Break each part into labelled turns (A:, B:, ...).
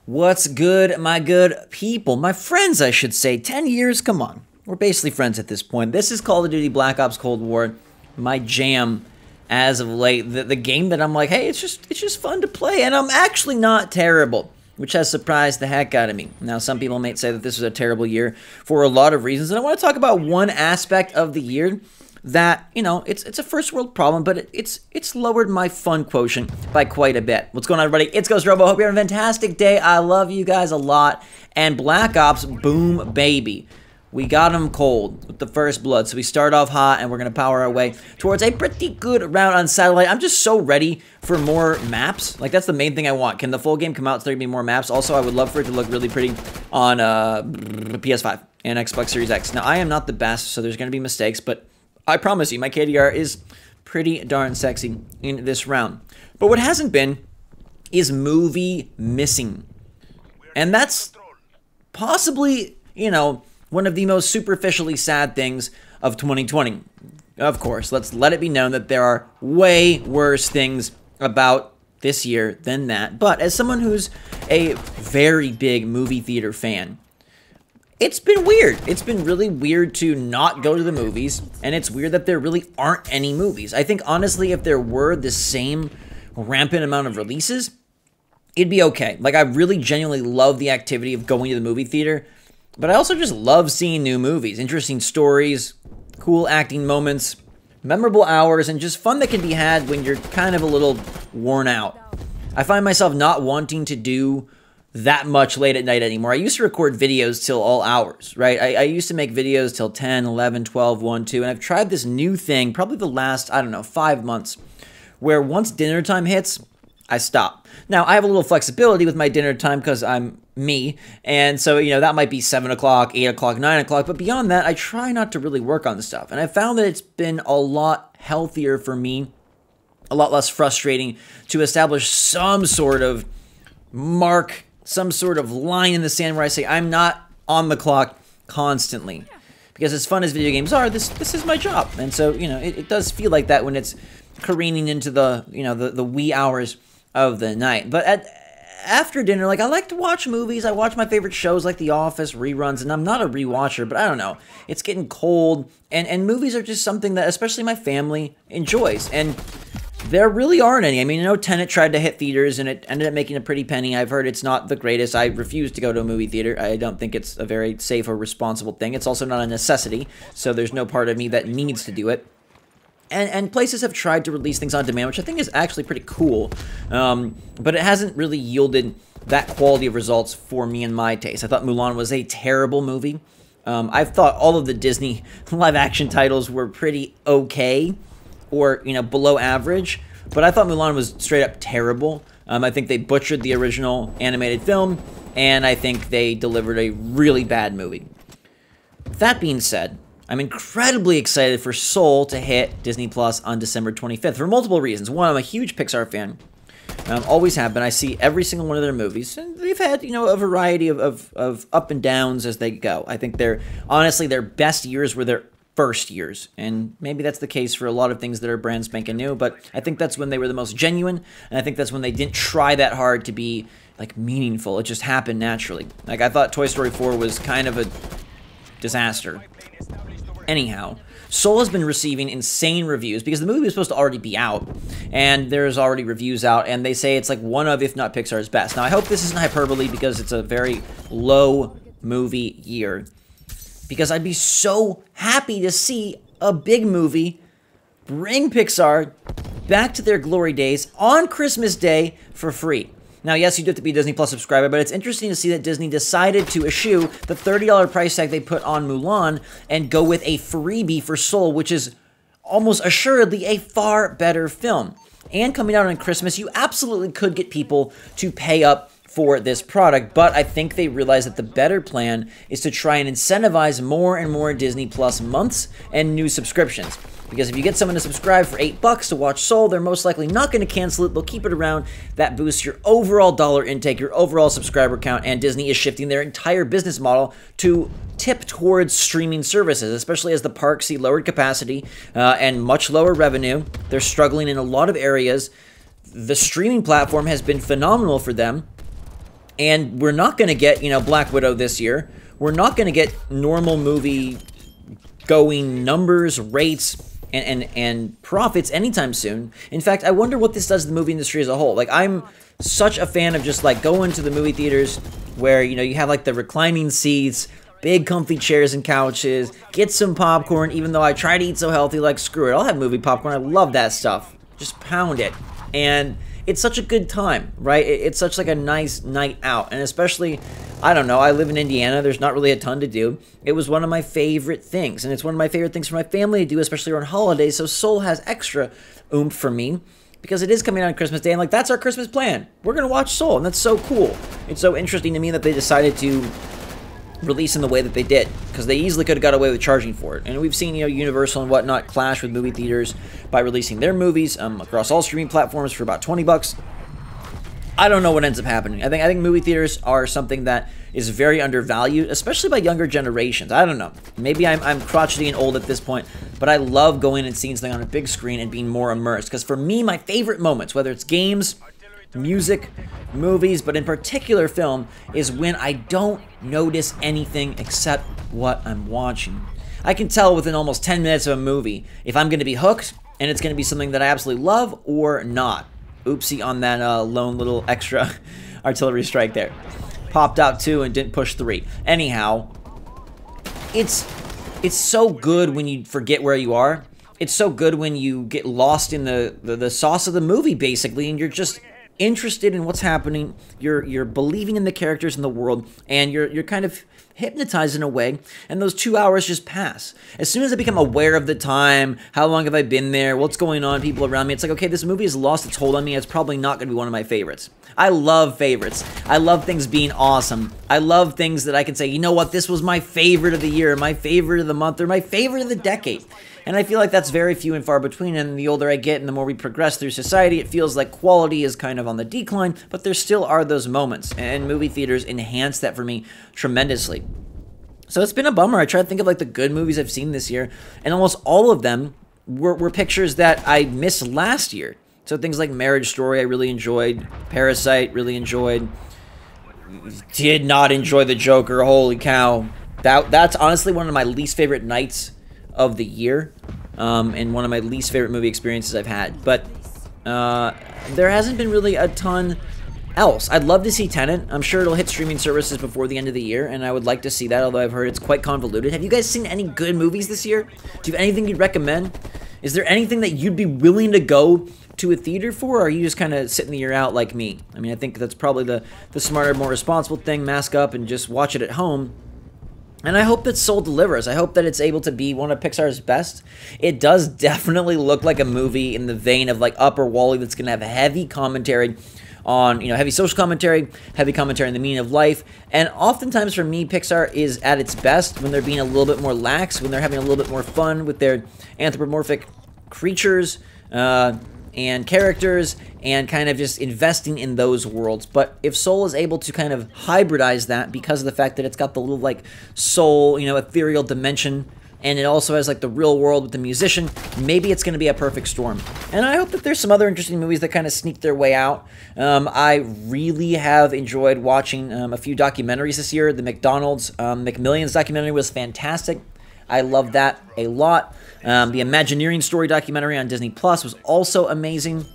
A: What's good, my good people? My friends, I should say. 10 years? Come on. We're basically friends at this point. This is Call of Duty Black Ops Cold War. My jam as of late. The game that I'm like, hey, it's just fun to play. And I'm actually not terrible, which has surprised the heck out of me. Now, some people may say that this was a terrible year for a lot of reasons. And I want to talk about one aspect of the year that, you know, it's a first world problem, but it's lowered my fun quotient by quite a bit. What's going on, everybody? It's GhostRobo. Hope you're having a fantastic day. I love you guys a lot. And Black Ops, boom, baby. We got them cold with the first blood. So we start off hot, and we're going to power our way towards a pretty good round on satellite. I'm just so ready for more maps. Like, that's the main thing I want. Can the full game come out so there can be more maps? Also, I would love for it to look really pretty on PS5 and Xbox Series X. Now, I am not the best, so there's going to be mistakes, but I promise you, my KDR is pretty darn sexy in this round. But what hasn't been is movie missing. And that's possibly, you know, one of the most superficially sad things of 2020. Of course, let's let it be known that there are way worse things about this year than that. But as someone who's a very big movie theater fan, it's been weird. It's been really weird to not go to the movies, and it's weird that there really aren't any movies. I think, honestly, if there were the same rampant amount of releases, it'd be okay. Like, I really genuinely love the activity of going to the movie theater, but I also just love seeing new movies, interesting stories, cool acting moments, memorable hours, and just fun that can be had when you're kind of a little worn out. I find myself not wanting to do that much late at night anymore. I used to record videos till all hours, right? I used to make videos till 10, 11, 12, 1, 2, and I've tried this new thing, probably the last, I don't know, 5 months, where once dinner time hits, I stop. Now, I have a little flexibility with my dinner time because I'm me, and so, you know, that might be 7 o'clock, 8 o'clock, 9 o'clock, but beyond that, I try not to really work on the stuff, and I found that it's been a lot healthier for me, a lot less frustrating to establish some sort of mark, some sort of line in the sand where I say I'm not on the clock constantly. Because as fun as video games are, this is my job. And so, you know, it does feel like that when it's careening into the, you know, the wee hours of the night. But after dinner, like, I like to watch movies. I watch my favorite shows like The Office, reruns, and I'm not a rewatcher, but I don't know. It's getting cold, and movies are just something that especially my family enjoys. And there really aren't any. I mean, I know Tenet tried to hit theaters, and it ended up making a pretty penny. I've heard it's not the greatest. I refuse to go to a movie theater. I don't think it's a very safe or responsible thing. It's also not a necessity, so there's no part of me that needs to do it. And places have tried to release things on demand, which I think is actually pretty cool, but it hasn't really yielded that quality of results for me and my taste. I thought Mulan was a terrible movie. I've thought all of the Disney live-action titles were pretty okay, or, you know, below average, but I thought Mulan was straight up terrible. I think they butchered the original animated film, and I think they delivered a really bad movie. That being said, I'm incredibly excited for Soul to hit Disney Plus on December 25th for multiple reasons. One, I'm a huge Pixar fan. Always have been. I see every single one of their movies, and they've had, you know, a variety of up and downs as they go. I think honestly, their best years were their first years, and maybe that's the case for a lot of things that are brand spanking new, but I think that's when they were the most genuine, and I think that's when they didn't try that hard to be, like, meaningful. It just happened naturally. Like, I thought Toy Story 4 was kind of a disaster. Anyhow, Soul has been receiving insane reviews because the movie was supposed to already be out, and there's already reviews out, and they say it's like one of, if not Pixar's best. Now, I hope this isn't hyperbole because it's a very low movie year, because I'd be so happy to see a big movie bring Pixar back to their glory days on Christmas Day for free. Now, yes, you do have to be a Disney Plus subscriber, but it's interesting to see that Disney decided to eschew the $30 price tag they put on Mulan and go with a freebie for Soul, which is almost assuredly a far better film. And coming out on Christmas, you absolutely could get people to pay up for this product, but I think they realize that the better plan is to try and incentivize more and more Disney Plus months and new subscriptions. Because if you get someone to subscribe for $8 to watch Soul, they're most likely not going to cancel it. They'll keep it around. That boosts your overall dollar intake, your overall subscriber count, and Disney is shifting their entire business model to tip towards streaming services, especially as the parks see lowered capacity and much lower revenue. They're struggling in a lot of areas. The streaming platform has been phenomenal for them. And we're not going to get, Black Widow this year. We're not going to get normal movie going numbers, rates, and profits anytime soon. In fact, I wonder what this does to the movie industry as a whole. Like, I'm such a fan of just, like, going to the movie theaters where, you have, like, the reclining seats, big comfy chairs and couches, get some popcorn, even though I try to eat so healthy, like, screw it. I'll have movie popcorn. I love that stuff. Just pound it. And it's such a good time, right? It's such like a nice night out. And especially, I don't know, I live in Indiana. There's not really a ton to do. It was one of my favorite things. And it's one of my favorite things for my family to do, especially around holidays. So Soul has extra oomph for me because it is coming out on Christmas Day. And like, that's our Christmas plan. We're going to watch Soul. And that's so cool. It's so interesting to me that they decided to release in the way that they did, because they easily could have got away with charging for it. And we've seen, Universal and whatnot clash with movie theaters by releasing their movies across all streaming platforms for about $20. I don't know what ends up happening. I think movie theaters are something that is very undervalued, especially by younger generations. I don't know. Maybe I'm crotchety and old at this point, but I love going and seeing something on a big screen and being more immersed. Because for me, my favorite moments, whether it's games, music, movies, but in particular film, is when I don't notice anything except what I'm watching. I can tell within almost 10 minutes of a movie if I'm going to be hooked and it's going to be something that I absolutely love or not. Oopsie on that lone little extra artillery strike there. Popped out 2 and didn't push 3. Anyhow, it's so good when you forget where you are. It's so good when you get lost in the sauce of the movie, basically, and you're just interested in what's happening. You're believing in the characters in the world, and you're kind of hypnotized in a way, and those 2 hours just pass. As soon as I become aware of the time, how long have I been there, what's going on, people around me, it's like, okay, this movie has lost its hold on me. It's probably not going to be one of my favorites. I love favorites. I love things being awesome. I love things that I can say, you know what, this was my favorite of the year, my favorite of the month, or my favorite of the decade. And I feel like that's very few and far between, and the older I get and the more we progress through society, it feels like quality is kind of on the decline, but there still are those moments, and movie theaters enhance that for me tremendously. So it's been a bummer. I try to think of like the good movies I've seen this year, and almost all of them were pictures that I missed last year. So things like Marriage Story I really enjoyed, Parasite really enjoyed, did not enjoy The Joker, holy cow. That's honestly one of my least favorite nights of the year, and one of my least favorite movie experiences I've had. But there hasn't been really a ton else. I'd love to see Tenet. I'm sure it'll hit streaming services before the end of the year, and I would like to see that, although I've heard it's quite convoluted. Have you guys seen any good movies this year? Do you have anything you'd recommend? Is there anything that you'd be willing to go to a theater for, or are you just kind of sitting the year out like me? I mean, I think that's probably the smarter, more responsible thing. Mask up and just watch it at home. And I hope that Soul delivers. I hope that it's able to be one of Pixar's best. It does definitely look like a movie in the vein of like Up or Wall-E that's going to have heavy commentary on, heavy social commentary, heavy commentary on the meaning of life. And oftentimes for me, Pixar is at its best when they're being a little bit more lax, when they're having a little bit more fun with their anthropomorphic creatures, and characters, and kind of just investing in those worlds. But if Soul is able to kind of hybridize that because of the fact that it's got the little like soul, ethereal dimension, and it also has like the real world with the musician, maybe it's going to be a perfect storm. And I hope that there's some other interesting movies that kind of sneak their way out. I really have enjoyed watching a few documentaries this year. The McDonald's McMillions documentary was fantastic. I love that a lot. The Imagineering Story documentary on Disney Plus was also amazing.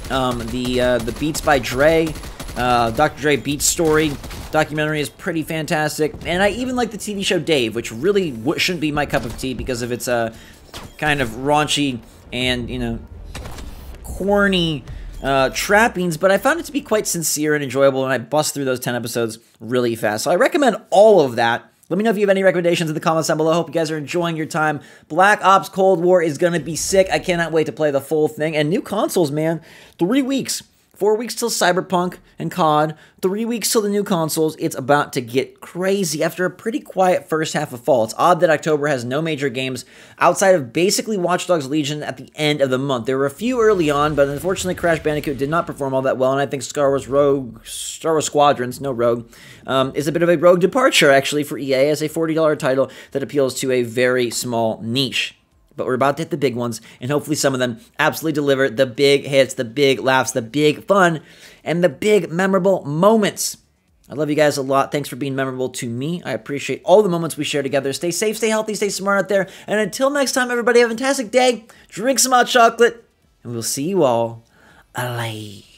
A: The Beats by Dre, Dr. Dre Beats Story documentary is pretty fantastic. And I even like the TV show Dave, which really shouldn't be my cup of tea because of its kind of raunchy and, corny trappings, but I found it to be quite sincere and enjoyable, and I bust through those 10 episodes really fast. So I recommend all of that. Let me know if you have any recommendations in the comments down below. I hope you guys are enjoying your time. Black Ops Cold War is going to be sick. I cannot wait to play the full thing. And new consoles, man. 3 weeks. 4 weeks till Cyberpunk and COD. 3 weeks till the new consoles. It's about to get crazy after a pretty quiet first half of fall. It's odd that October has no major games outside of basically Watch Dogs Legion at the end of the month. There were a few early on, but unfortunately Crash Bandicoot did not perform all that well, and I think Star Wars Squadrons, no Rogue, is a bit of a rogue departure actually for EA as a $40 title that appeals to a very small niche. But we're about to hit the big ones, and hopefully some of them absolutely deliver the big hits, the big laughs, the big fun, and the big memorable moments. I love you guys a lot. Thanks for being memorable to me. I appreciate all the moments we share together. Stay safe, stay healthy, stay smart out there. And until next time, everybody, have a fantastic day. Drink some hot chocolate. And we'll see you all later.